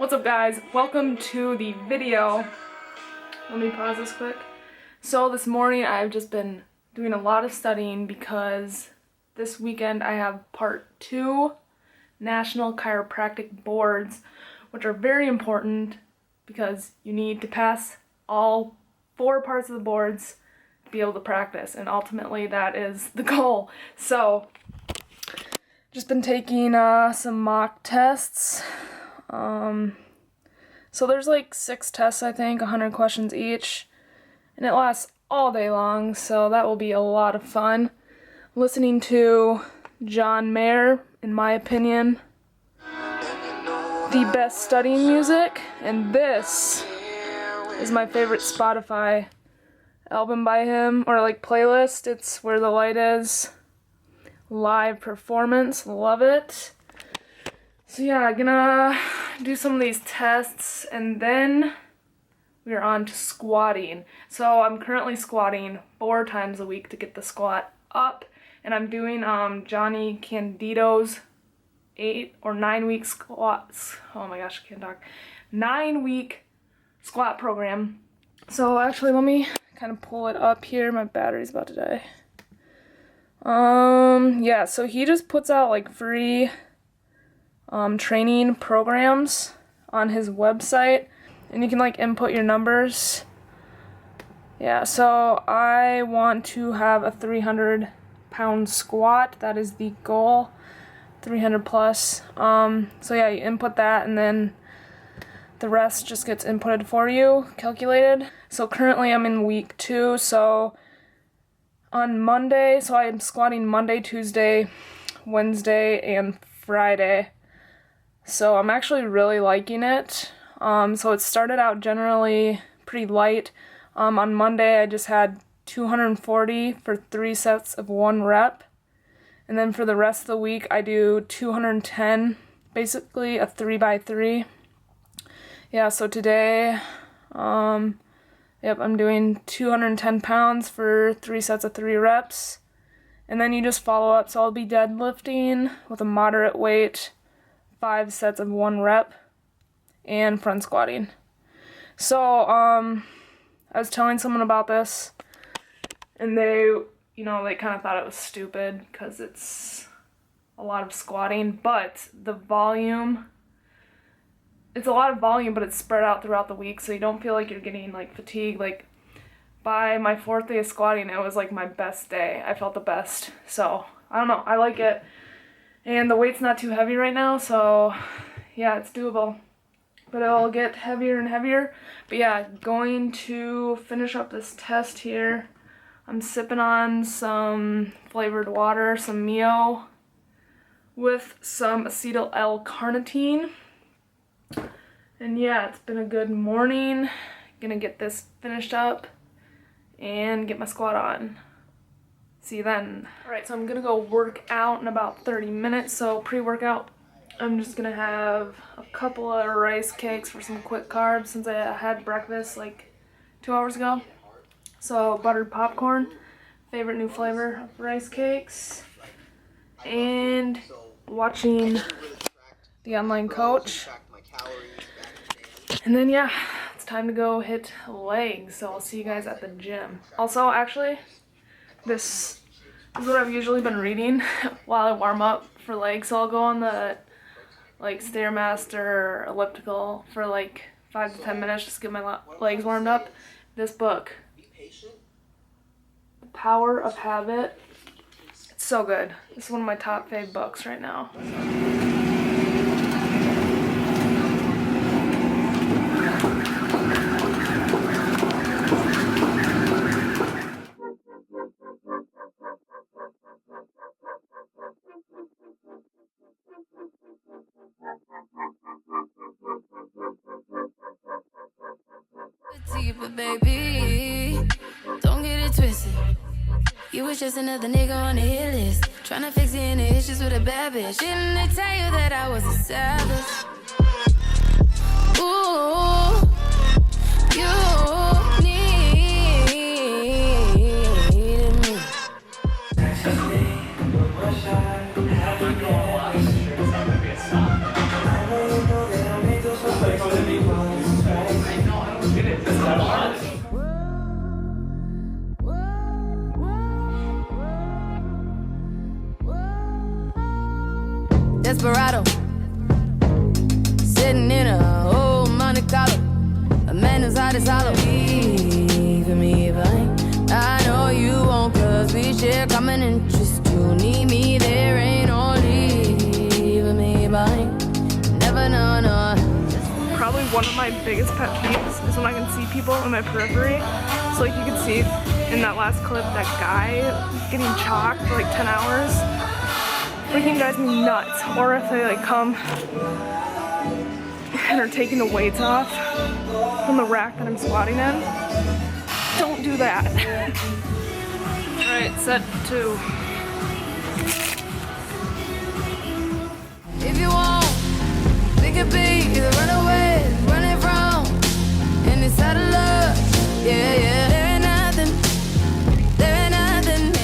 What's up, guys? Welcome to the video. Let me pause this quick. So this morning I've just been doing a lot of studying because this weekend I have part 2 National Chiropractic Boards, which are very important because you need to pass all 4 parts of the boards to be able to practice, and ultimately that is the goal. So just been taking some mock tests. So there's like 6 tests, I think, 100 questions each, and it lasts all day long, so that will be a lot of fun. Listening to John Mayer, in my opinion, the best studying music, and this is my favorite Spotify album by him, or like playlist. It's Where the Light Is, live performance, love it. So yeah, I'm gonna do some of these tests and then we're on to squatting. So I'm currently squatting 4 times a week to get the squat up, and I'm doing Johnny Candido's 8 or 9 week squats. Oh my gosh, I can't talk. 9-week squat program. So actually, let me kind of pull it up here. My battery's about to die. Yeah, so he just puts out like free training programs on his website, and you can like input your numbers. Yeah, so I want to have a 300-pound squat. That is the goal, 300 plus. So yeah, you input that and then the rest just gets inputted for you, calculated. So currently I'm in week 2, so on Monday, so I'm squatting Monday, Tuesday, Wednesday, and Friday. So I'm actually really liking it. So it started out generally pretty light. On Monday I just had 240 for 3 sets of 1 rep. And then for the rest of the week I do 210, basically a 3x3. Yeah, so today, I'm doing 210 pounds for 3 sets of 3 reps. And then you just follow up. So I'll be deadlifting with a moderate weight, 5 sets of 1 rep, and front squatting. So, I was telling someone about this, and they kind of thought it was stupid because it's a lot of squatting, but the volume, it's a lot of volume, but it's spread out throughout the week, so you don't feel like you're getting like fatigued. Like by my 4th day of squatting, it was like my best day. I felt the best. So I don't know, I like it. And the weight's not too heavy right now, so yeah, it's doable. But it'll get heavier and heavier. But yeah, going to finish up this test here. I'm sipping on some flavored water, some Mio, with some acetyl L-carnitine. And yeah, it's been a good morning. Gonna get this finished up and get my squat on. See you then. Alright, so I'm gonna go work out in about 30 minutes. So pre-workout, I'm just gonna have a couple of rice cakes for some quick carbs since I had breakfast like 2 hours ago. So buttered popcorn, favorite new flavor of rice cakes, and watching the online coach. And then yeah, it's time to go hit legs. So I'll see you guys at the gym. Also, actually, this is what I've usually been reading while I warm up for legs. So I'll go on the like Stairmaster or elliptical for like 5 to 10 minutes just to get my legs warmed up. This book, The Power of Habit, it's so good. This is one of my top fave books right now. But baby, don't get it twisted. You was just another nigga on the hit list, tryna fix any issues with a bad bitch. Didn't they tell you that I was a savage? Ooh, you needed me. Desperado. Sitting in a old Monte Carlo. A man who's hot as hollow. Believe in me if I know you won't, cause we share common interest. You need me, there ain't no leaving me behind. Never know, no. Probably one of my biggest pet peeves is when I can see people in my periphery. So like you can see in that last clip, that guy getting chalked for like 10 hours. Freaking drives me nuts. Or if they like come and are taking the weights off from the rack that I'm squatting in. Don't do that. Alright, set 2. If you want, we could be the runaways, running from any side of love. Yeah, yeah. There ain't nothing, there ain't nothing there.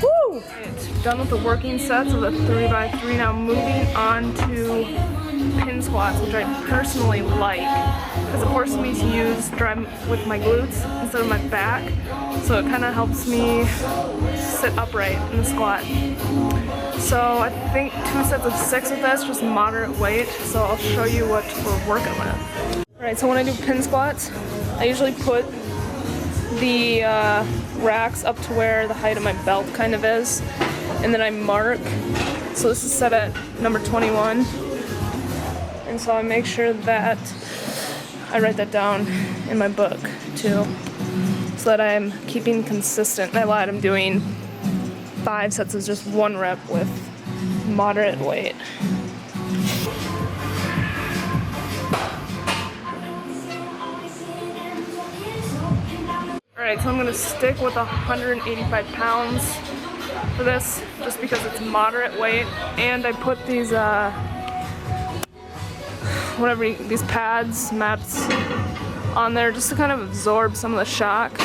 Woo! Right, done with the working sets of the 3x3. Now moving on to pin squats, which I personally like because it forces me to use drive with my glutes instead of my back, so it kind of helps me sit upright in the squat. So I think 2 sets of 6 with this, just moderate weight, so I'll show you what we're working with. Alright, so when I do pin squats, I usually put the racks up to where the height of my belt kind of is, and then I mark. So this is set at number 21. And so I make sure that I write that down in my book too, so that I'm keeping consistent. I lied, I'm doing 5 sets of just 1 rep with moderate weight. Alright, so I'm gonna stick with 185 pounds for this, just because it's moderate weight, and I put these these pads, mats on there just to kind of absorb some of the shock.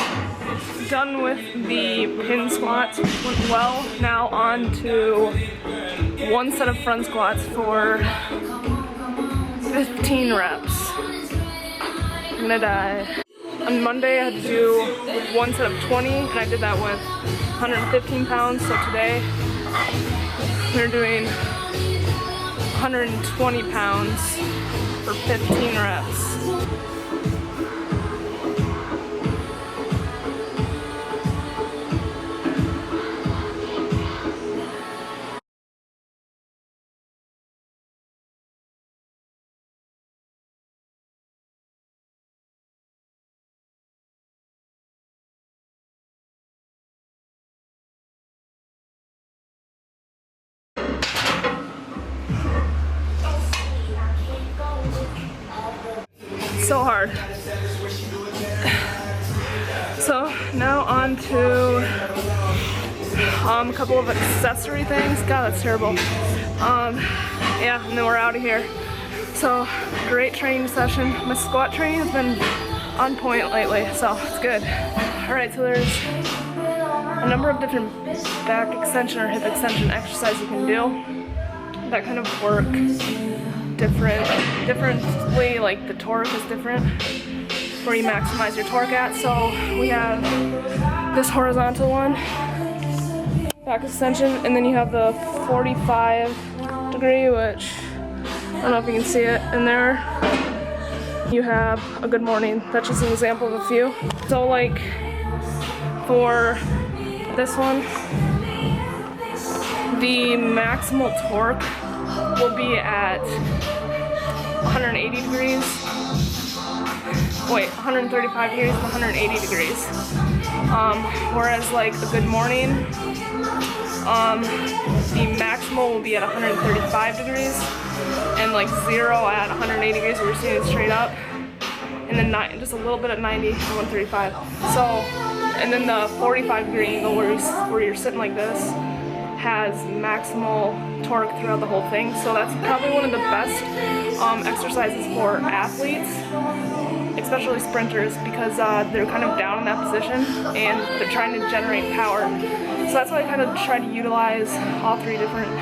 Done with the pin squats, which went well. Now on to 1 set of front squats for 15 reps. I'm gonna die. On Monday I had to do 1 set of 20, and I did that with 115 pounds, so today we're doing 120 pounds for 15 reps. So hard. So now on to a couple of accessory things. God, that's terrible. Yeah, and then we're out of here. So great training session. My squat training has been on point lately, so it's good. All right, so there's a number of different back extension or hip extension exercises you can do that kind of work differently, like the torque is different where you maximize your torque at. So we have this horizontal one, back extension, and then you have the 45 degree, which I don't know if you can see it in there. You have a good morning. That's just an example of a few. So like for this one, the maximal torque will be at 180 degrees. Wait, 135 degrees to 180 degrees. Whereas like a good morning, the maximal will be at 135 degrees, and like 0 at 180 degrees where you're seeing it straight up, and then just a little bit at 90 and 135. So, and then the 45 degree angle where you're sitting like this has maximal torque throughout the whole thing. So that's probably one of the best exercises for athletes, especially sprinters, because they're kind of down in that position and they're trying to generate power. So that's why I kind of try to utilize all 3 different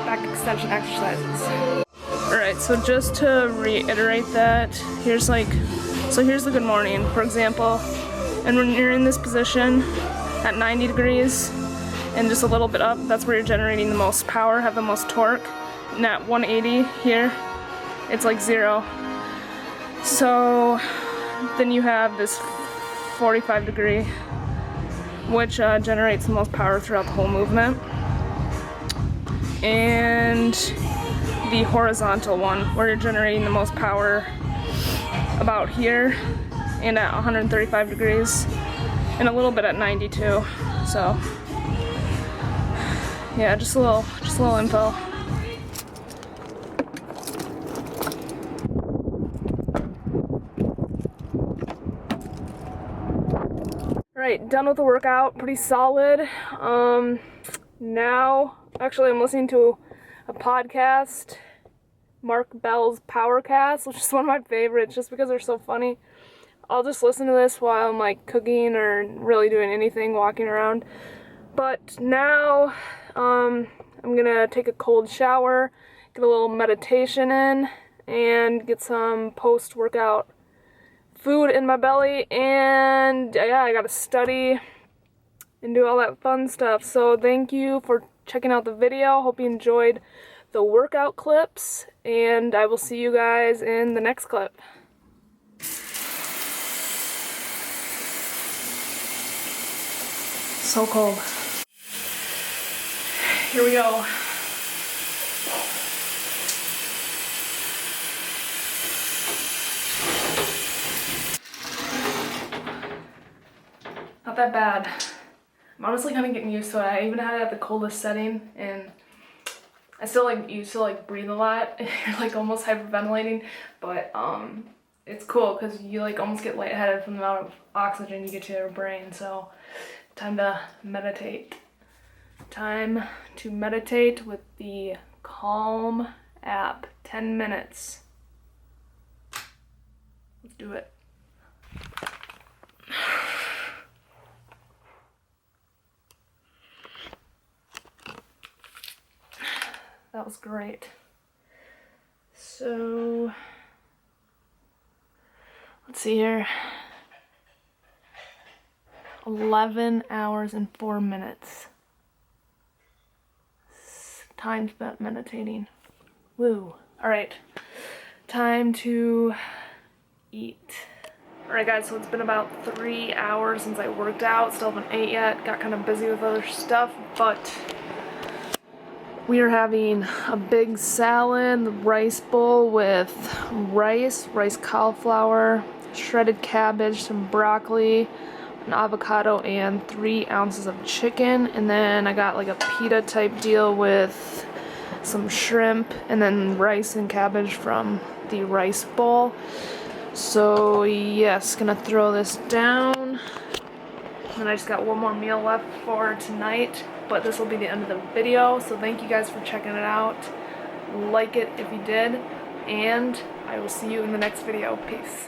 back extension exercises. Alright, so just to reiterate that, here's the good morning, for example, and when you're in this position at 90 degrees and just a little bit up, that's where you're generating the most power, have the most torque, and at 180 here, it's like 0. So then you have this 45 degree, which generates the most power throughout the whole movement, and the horizontal one, where you're generating the most power about here and at 135 degrees, and a little bit at 92. So yeah, just a little info. Alright, done with the workout, pretty solid. Now, actually I'm listening to a podcast, Mark Bell's Powercast, which is one of my favorites just because they're so funny. I'll just listen to this while I'm like cooking or really doing anything, walking around. But now, I'm gonna take a cold shower, get a little meditation in, and get some post-workout food in my belly, and yeah, I gotta study and do all that fun stuff. So thank you for checking out the video. Hope you enjoyed the workout clips, and I will see you guys in the next clip. So cold. Here we go. Not that bad. I'm honestly kind of getting used to it. I even had it at the coldest setting, and I still like used to like breathe a lot. You're like almost hyperventilating, but it's cool because you like almost get lightheaded from the amount of oxygen you get to your brain. So time to meditate. Time to meditate with the Calm app. 10 minutes. Let's do it. That was great. So, let's see here. 11 hours and 4 minutes. Time spent meditating. Woo. Alright. Time to eat. Alright guys, so it's been about 3 hours since I worked out. Still haven't ate yet. Got kind of busy with other stuff, but we are having a big salad, rice bowl with rice cauliflower, shredded cabbage, some broccoli, an avocado, and 3 ounces of chicken. And then I got like a pita type deal with some shrimp and then rice and cabbage from the rice bowl. So yes, gonna throw this down. And I just got one more meal left for tonight, but this will be the end of the video. So thank you guys for checking it out. Like it if you did, and I will see you in the next video. Peace.